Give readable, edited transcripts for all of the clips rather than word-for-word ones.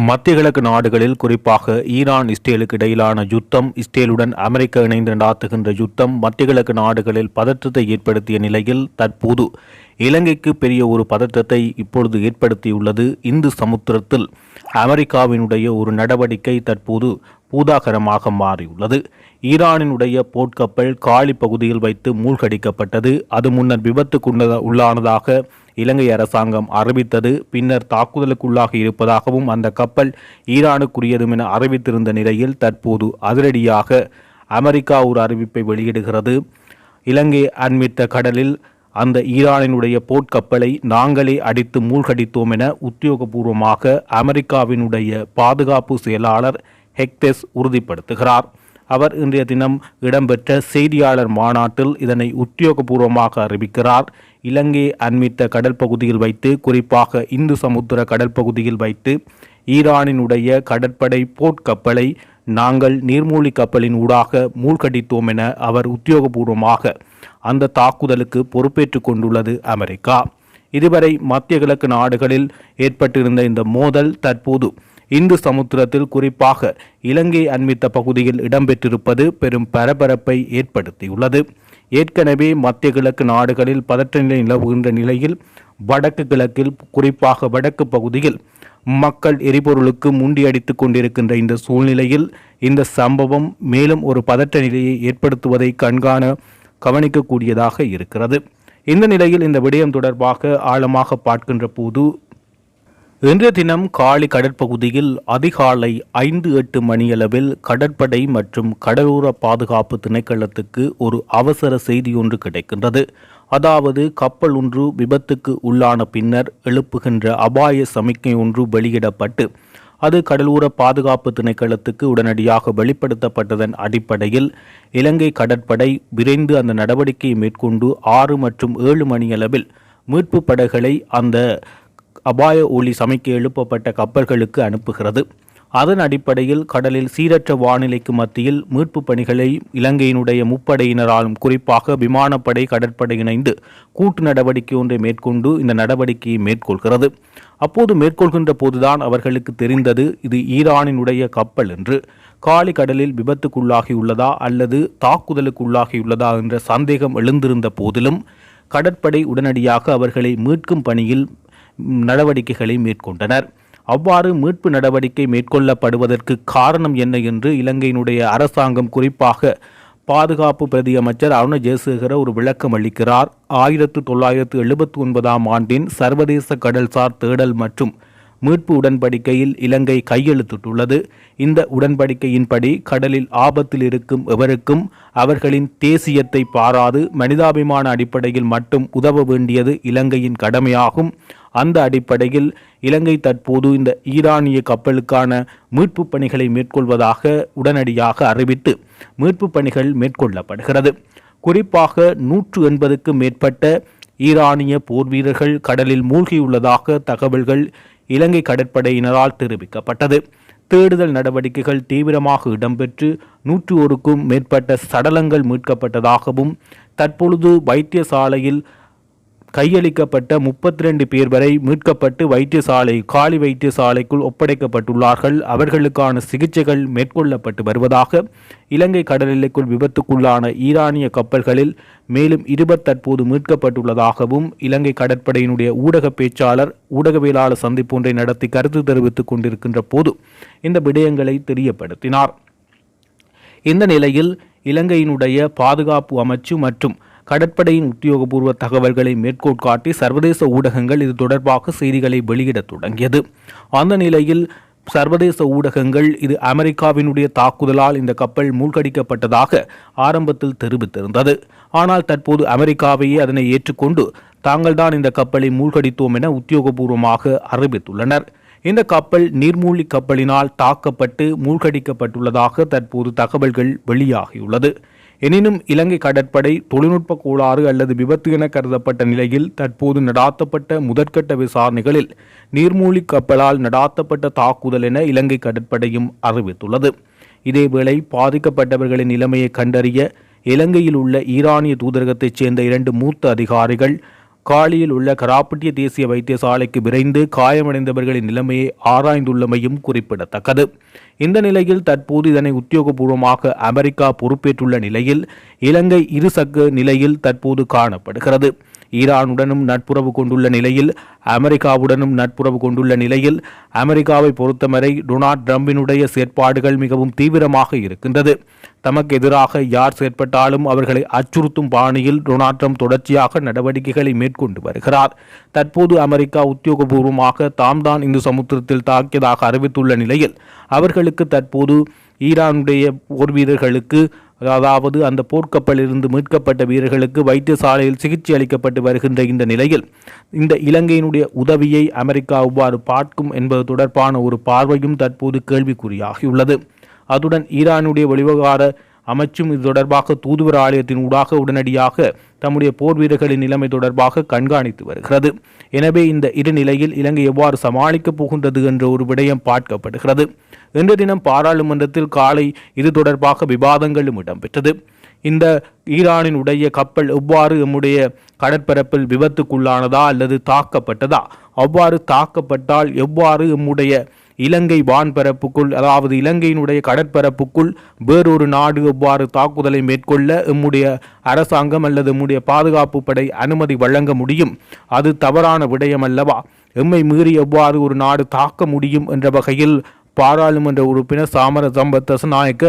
மத்திய கிழக்கு நாடுகளில் குறிப்பாக ஈரான் இஸ்ரேலுக்கு இடையிலான யுத்தம், இஸ்ரேலுடன் அமெரிக்கா இணைந்து நடாத்துகின்ற யுத்தம் மத்திய கிழக்கு நாடுகளில் பதற்றத்தை ஏற்படுத்திய நிலையில் தற்போது இலங்கைக்கு பெரிய ஒரு பதற்றத்தை இப்பொழுது ஏற்படுத்தியுள்ளது. இந்து சமுத்திரத்தில் அமெரிக்காவினுடைய ஒரு நடவடிக்கை தற்போது பூதாகரமாக மாறியுள்ளது. ஈரானினுடைய போர்க்கப்பல் காலி பகுதியில் வைத்து மூழ்கடிக்கப்பட்டது. அது முன்னர் விபத்துக்கு உள்ளானதாக இலங்கை அரசாங்கம் அறிவித்தது. பின்னர் தாக்குதலுக்குள்ளாகி இருப்பதாகவும் அந்த கப்பல் ஈரானுக்குரியதும் என அறிவித்திருந்த நிலையில் தற்போது அதிரடியாக அமெரிக்கா ஒரு அறிவிப்பை வெளியிடுகிறது. இலங்கை அண்மித்த கடலில் அந்த ஈரானினுடைய போர்க்கப்பலை நாங்களே அடித்து மூழ்கடித்தோம் என உத்தியோகபூர்வமாக அமெரிக்காவினுடைய பாதுகாப்பு செயலாளர் ஹெக்டெஸ் உறுதிப்படுத்துகிறார். அவர் இன்றைய தினம் இடம்பெற்ற செய்தியாளர் மாநாட்டில் இதனை உத்தியோகபூர்வமாக அறிவிக்கிறார். இலங்கை அண்மித்த கடல் பகுதியில் வைத்து, குறிப்பாக இந்து சமுத்திர கடல் பகுதியில் வைத்து ஈரானினுடைய கடற்படை போர்க்கப்பலை நாங்கள் நீர்மூழ்கி கப்பலின் ஊடாக மூழ்கடித்தோம் என அவர் உத்தியோகபூர்வமாக அந்த தாக்குதலுக்கு பொறுப்பேற்று கொண்டுள்ளது அமெரிக்கா. இதுவரை மத்திய கிழக்கு நாடுகளில் ஏற்பட்டிருந்த இந்த மோதல் தற்போது இந்து சமுத்திரத்தில், குறிப்பாக இலங்கை அண்மித்த பகுதியில் இடம்பெற்றிருப்பது பெரும் பரபரப்பை ஏற்படுத்தியுள்ளது. ஏற்கனவே மத்திய கிழக்கு நாடுகளில் பதற்ற நிலை நிலவுகின்ற நிலையில் வடக்கு கிழக்கில், குறிப்பாக வடக்கு பகுதியில் மக்கள் எரிபொருளுக்கு முண்டியடித்துக் கொண்டிருக்கின்ற இந்த சூழ்நிலையில் இந்த சம்பவம் மேலும் ஒரு பதற்ற நிலையை ஏற்படுத்துவதை கவனிக்கக்கூடியதாக இருக்கிறது. இந்த நிலையில் இந்த விடயம் தொடர்பாக ஆழமாக பார்க்கின்ற போது இன்றைய தினம் காலி கடற்பகுதியில் அதிகாலை 5-8 மணியளவில் கடற்படை மற்றும் கடலோர பாதுகாப்பு திணைக்களத்துக்கு ஒரு அவசர செய்தி ஒன்று கிடைக்கின்றது. அதாவது கப்பல் ஒன்று விபத்துக்கு உள்ளான பின்னர் எழுப்புகின்ற அபாய சமிக்கை ஒன்று வெளியிடப்பட்டு அது கடலோர பாதுகாப்பு திணைக்களத்துக்கு உடனடியாக வெளிப்படுத்தப்பட்டதன் அடிப்படையில் இலங்கை கடற்படை விரைந்து அந்த நடவடிக்கையை மேற்கொண்டு 6 மற்றும் 7 மணியளவில் மீட்பு படகுகளை அந்த அபாய ஒளி சமைக்க எழுப்பப்பட்ட கப்பல்களுக்கு அனுப்புகிறது. அதன் அடிப்படையில் கடலில் சீரற்ற வானிலைக்கு மத்தியில் மீட்பு பணிகளை இலங்கையினுடைய முப்படையினராலும், குறிப்பாக விமானப்படை, கடற்படை இணைந்து கூட்டு நடவடிக்கை ஒன்றை மேற்கொண்டு இந்த நடவடிக்கையை மேற்கொள்கிறது. அப்போது மேற்கொள்கின்ற போதுதான் அவர்களுக்கு தெரிந்தது இது ஈரானினுடைய கப்பல் என்று. காலி கடலில் விபத்துக்குள்ளாகியுள்ளதா அல்லது தாக்குதலுக்குள்ளாகியுள்ளதா என்ற சந்தேகம் எழுந்திருந்த போதிலும் கடற்படை உடனடியாக அவர்களை மீட்கும் பணியில் நடவடிக்கைகளை மேற்கொண்டனர். அவ்வாறு மீட்பு நடவடிக்கை மேற்கொள்ளப்படுவதற்கு காரணம் என்ன என்று இலங்கையினுடைய அரசாங்கம், குறிப்பாக பாதுகாப்பு பிரதி அமைச்சர் அருண ஜெயசேகர ஒரு விளக்கம் அளிக்கிறார். 1979 ஆண்டின் சர்வதேச கடல்சார் தேடல் மற்றும் மீட்பு உடன்படிக்கையில் இலங்கை கையெழுத்திட்டுள்ளது. இந்த உடன்படிக்கையின்படி கடலில் ஆபத்தில் இருக்கும் எவருக்கும் அவர்களின் தேசியத்தை பாராது மனிதாபிமான அடிப்படையில் மட்டும் உதவ வேண்டியது இலங்கையின் கடமையாகும். அந்த அடிப்படையில் இலங்கை தற்போது இந்த ஈரானிய கப்பலுக்கான மீட்பு பணிகளை மேற்கொள்வதாக உடனடியாக அறிவித்து மீட்பு பணிகள் மேற்கொள்ளப்படுகிறது. குறிப்பாக 180க்கும் மேற்பட்ட ஈரானிய போர் வீரர்கள் கடலில் மூழ்கியுள்ளதாக தகவல்கள் இலங்கை கடற்படையினரால் தெரிவிக்கப்பட்டது. தேடுதல் நடவடிக்கைகள் தீவிரமாக இடம்பெற்று 101க்கும் மேற்பட்ட சடலங்கள் மீட்கப்பட்டதாகவும் தற்பொழுது வைத்தியசாலையில் கையளிக்கப்பட்ட 32 பேர் வரை மீட்கப்பட்டு காலி வைத்தியசாலைக்குள் ஒப்படைக்கப்பட்டுள்ளார்கள். அவர்களுக்கான சிகிச்சைகள் மேற்கொள்ளப்பட்டு வருவதாக இலங்கை கடல் எல்லைக்குள் விபத்துக்குள்ளான ஈரானிய கப்பல்களில் மேலும் 20 தற்போது மீட்கப்பட்டுள்ளதாகவும் இலங்கை கடற்படையினுடைய ஊடக பேச்சாளர் ஊடகவியலாளர் சந்திப்பு ஒன்றை நடத்தி கருத்து தெரிவித்துக் கொண்டிருக்கின்ற போது இந்த விடயங்களை தெரியப்படுத்தினார். இந்த நிலையில் இலங்கையினுடைய பாதுகாப்பு அமைச்சு மற்றும் கடற்படையின் உத்தியோகபூர்வ தகவல்களை மேற்கோள் காட்டி சர்வதேச ஊடகங்கள் இது தொடர்பாக செய்திகளை வெளியிடத் தொடங்கியது. அந்த நிலையில் சர்வதேச ஊடகங்கள் இது அமெரிக்காவினுடைய தாக்குதலால் இந்த கப்பல் மூழ்கடிக்கப்பட்டதாக ஆரம்பத்தில் தெரிவித்திருந்தது. ஆனால் தற்போது அமெரிக்காவையே அதனை ஏற்றுக்கொண்டு தாங்கள்தான் இந்த கப்பலை மூழ்கடித்தோம் என உத்தியோகபூர்வமாக அறிவித்துள்ளனர். இந்த கப்பல் நீர்மூழ்கி கப்பலினால் தாக்கப்பட்டு மூழ்கடிக்கப்பட்டுள்ளதாக தற்போது தகவல்கள் வெளியாகியுள்ளது. எனினும் இலங்கை கடற்படை தொழில்நுட்ப கோளாறு அல்லது விபத்து என கருதப்பட்ட நிலையில் தற்போது நடாத்தப்பட்ட முதற்கட்ட விசாரணைகளில் நீர்மூழ்கி கப்பலால் நடாத்தப்பட்ட தாக்குதல் என இலங்கை கடற்படையும் அறிவித்துள்ளது. இதேவேளை பாதிக்கப்பட்டவர்களின் நிலைமையை கண்டறிய இலங்கையில் உள்ள ஈரானிய தூதரகத்தைச் சேர்ந்த 2 மூத்த அதிகாரிகள் காலியில் உள்ள கராப்பட்டிய தேசிய வைத்தியசாலைக்கு விரைந்து காயமடைந்தவர்களின் நிலைமையை ஆராய்ந்துள்ளமையும் குறிப்பிடத்தக்கது. இந்த நிலையில் தற்போது இதனை உத்தியோகபூர்வமாக அமெரிக்கா பொறுப்பேற்றுள்ள நிலையில் இலங்கை இருசக்க நிலையில் தற்போது காணப்படுகிறது. ஈரானுடனும் நட்புறவு கொண்டுள்ள நிலையில் அமெரிக்காவுடனும் நட்புறவு கொண்டுள்ள நிலையில் அமெரிக்காவை பொறுத்தவரை டொனால்ட் ட்ரம்பினுடைய செயற்பாடுகள் மிகவும் தீவிரமாக இருக்கின்றது. தமக்கு எதிராக யார் செயற்பட்டாலும் அவர்களை அச்சுறுத்தும் பாணியில் டொனால்ட் ட்ரம்ப் தொடர்ச்சியாக நடவடிக்கைகளை மேற்கொண்டு வருகிறார். தற்போது அமெரிக்கா உத்தியோகபூர்வமாக தாம் தான் இந்து சமுத்திரத்தில் தாக்கியதாக அறிவித்துள்ள நிலையில் அவர்களுக்கு தற்போது ஈரானுடைய போர் வீரர்களுக்கு, அதாவது அந்த போர்க்கப்பலிலிருந்து மீட்கப்பட்ட வீரர்களுக்கு வைத்தியசாலையில் சிகிச்சை அளிக்கப்பட்டு வருகின்ற இந்த நிலையில் இந்த இலங்கையினுடைய உதவியை அமெரிக்கா எவ்வாறு பார்க்கும் என்பது தொடர்பான ஒரு பார்வையும் தற்போது கேள்விக்குறியாகியுள்ளது. அதுடன் ஈரானுடைய வெளிவிவகார அமைச்சும் இது தொடர்பாக தூதுவர் ஆலயத்தின் ஊடாக உடனடியாக தம்முடைய போர் வீரர்களின் நிலைமை தொடர்பாக கண்காணித்து வருகிறது. எனவே இந்த இரு நிலையில் இலங்கை எவ்வாறு சமாளிக்கப் போகின்றது என்ற ஒரு விடயம் பார்க்கப்படுகிறது. இன்று தினம் பாராளுமன்றத்தில் காலை இது தொடர்பாக விவாதங்களும் இடம்பெற்றது. இந்த ஈரானின் உடைய கப்பல் எவ்வாறு நம்முடைய கடற்பரப்பில் விபத்துக்குள்ளானதா அல்லது தாக்கப்பட்டதா, அவ்வாறு தாக்கப்பட்டால் எவ்வாறு நம்முடைய இலங்கை வான்பரப்புக்குள், அதாவது இலங்கையினுடைய கடற்பரப்புக்குள் வேறொரு நாடு எவ்வாறு தாக்குதலை மேற்கொள்ள எம்முடைய அரசாங்கம் அல்லது எம்முடைய பாதுகாப்பு படை அனுமதி வழங்க முடியும்? அது தவறான விடயம் அல்லவா? எம்மை மீறி எவ்வாறு ஒரு நாடு தாக்க முடியும் என்ற வகையில் பாராளுமன்ற உறுப்பினர் சாமர சம்பத் தசநாயக்க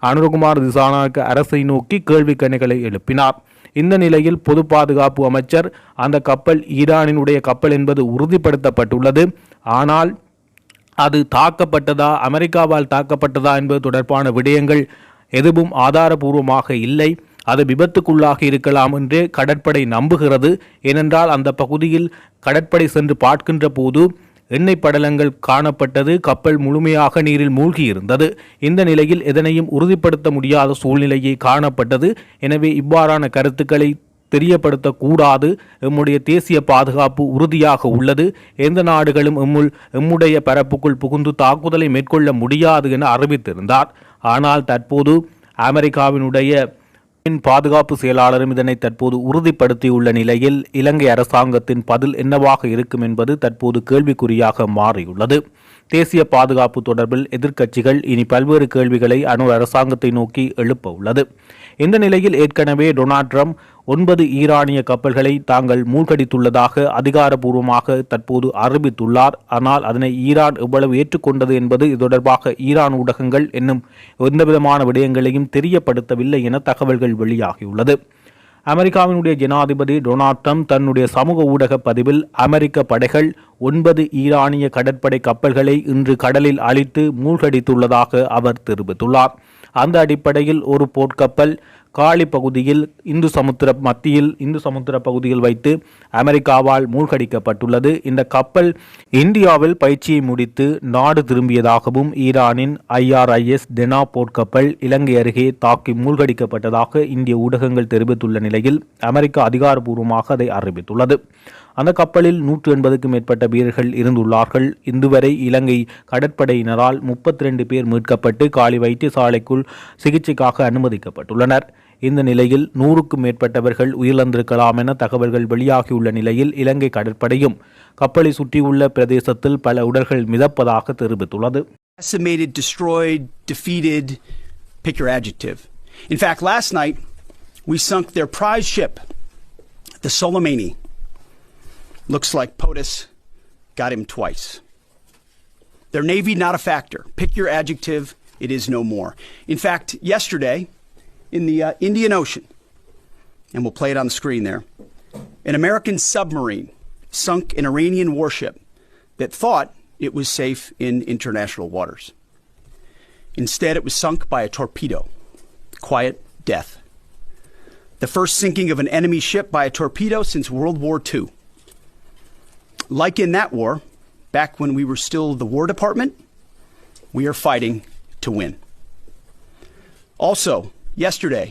அனுரகுமார் திசாநாயக்க அரசை நோக்கி கேள்வி கணைகளை எழுப்பினார். இந்த நிலையில் பொது பாதுகாப்பு அமைச்சர் அந்த கப்பல் ஈரானினுடைய கப்பல் என்பது உறுதிப்படுத்தப்பட்டுள்ளது, ஆனால் அது தாக்கப்பட்டதா, அமெரிக்காவால் தாக்கப்பட்டதா என்பது தொடர்பான விடயங்கள் எதுவும் ஆதாரபூர்வமாக இல்லை. அது விபத்துக்குள்ளாக இருக்கலாம் என்று கடற்படை நம்புகிறது. ஏனென்றால் அந்த பகுதியில் கடற்படை சென்று பார்க்கின்ற போது எண்ணெய் படலங்கள் காணப்பட்டது. கப்பல் முழுமையாக நீரில் மூழ்கி இருந்தது. இந்த நிலையில் எதனையும் உறுதிப்படுத்த முடியாத சூழ்நிலையை காணப்பட்டது. எனவே இவ்வாறான கருத்துக்களை தெரியப்படுத்தக்கூடாது. எம்முடைய தேசிய பாதுகாப்பு உறுதியாக உள்ளது. எந்த நாடுகளும் எம்முடைய பரப்புக்குள் புகுந்து தாக்குதலை மேற்கொள்ள முடியாது என அறிவித்திருந்தார். ஆனால் தற்போது அமெரிக்காவினுடைய பாதுகாப்பு செயலாளரும் இதனை தற்போது உறுதிப்படுத்தியுள்ள நிலையில் இலங்கை அரசாங்கத்தின் பதில் என்னவாக இருக்கும் என்பது தற்போது கேள்விக்குறியாக மாறியுள்ளது. தேசிய பாதுகாப்பு தொடர்பில் எதிர்க்கட்சிகள் இனி பல்வேறு கேள்விகளை அரசாங்கத்தை நோக்கி எழுப்ப உள்ளது. இந்த நிலையில் ஏற்கனவே டொனால்ட் ட்ரம்ப் 9 ஈரானிய கப்பல்களை தாங்கள் மூழ்கடித்துள்ளதாக அதிகாரப்பூர்வமாக தற்போது அறிவித்துள்ளார். ஆனால் அதனை ஈரான் எவ்வளவு ஏற்றுக்கொண்டது என்பது இது தொடர்பாக ஈரான் ஊடகங்கள் இன்னும் எந்தவிதமான விடயங்களையும் தெரியப்படுத்தவில்லை என தகவல்கள் வெளியாகியுள்ளது. அமெரிக்காவினுடைய ஜனாதிபதி டொனால்ட் ட்ரம்ப் தன்னுடைய சமூக ஊடக பதிவில் அமெரிக்க படைகள் 9 ஈரானிய கடற்படை கப்பல்களை இன்று கடலில் அழித்து மூழ்கடித்துள்ளதாக அவர் தெரிவித்துள்ளார். அந்த அடிப்படையில் ஒரு போர்க்கப்பல் காலி பகுதியில் இந்து சமுத்திர பகுதியில் வைத்து அமெரிக்காவால் மூழ்கடிக்கப்பட்டுள்ளது. இந்த கப்பல் இந்தியாவில் பயிற்சியை முடித்து நாடு திரும்பியதாகவும் ஈரானின் IRIS டெனா போர்க்கப்பல் இலங்கை அருகே தாக்கி மூழ்கடிக்கப்பட்டதாக இந்திய ஊடகங்கள் தெரிவித்துள்ள நிலையில் அமெரிக்கா அதிகாரப்பூர்வமாக அதை அறிவித்துள்ளது. அந்த கப்பலில் 180க்கும் மேற்பட்ட வீரர்கள் இருந்துள்ளார்கள். இதுவரை இலங்கை கடற்படையினரால் 32 பேர் மீட்கப்பட்டு காலி வைத்தியசாலைக்குள் சிகிச்சைக்காக அனுமதிக்கப்பட்டுள்ளனர். இந்த நிலையில் 100க்கும் மேற்பட்டவர்கள் உயிரிழந்திருக்கலாம் என தகவல்கள் வெளியாகியுள்ள நிலையில் இலங்கை கடற்படையும் கப்பலை சுற்றியுள்ள பிரதேசத்தில் பல உடல்கள் மிதப்பதாக தெரிவித்துள்ளது. Decimated, destroyed, defeated, pick your adjective. In fact, last night we sunk their prize ship, the Soleimani. Looks like POTUS got him twice. Their navy not a factor. Pick your adjective, it is no more. In fact, yesterday in the Indian Ocean, and we'll play it on the screen there, an American submarine sunk an Iranian warship that thought it was safe in international waters. Instead, it was sunk by a torpedo. Quiet death. The first sinking of an enemy ship by a torpedo since World War II. Like in that war, back when we were still the War Department, we are fighting to win. Also, yesterday,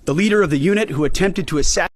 the leader of the unit who attempted to assassinate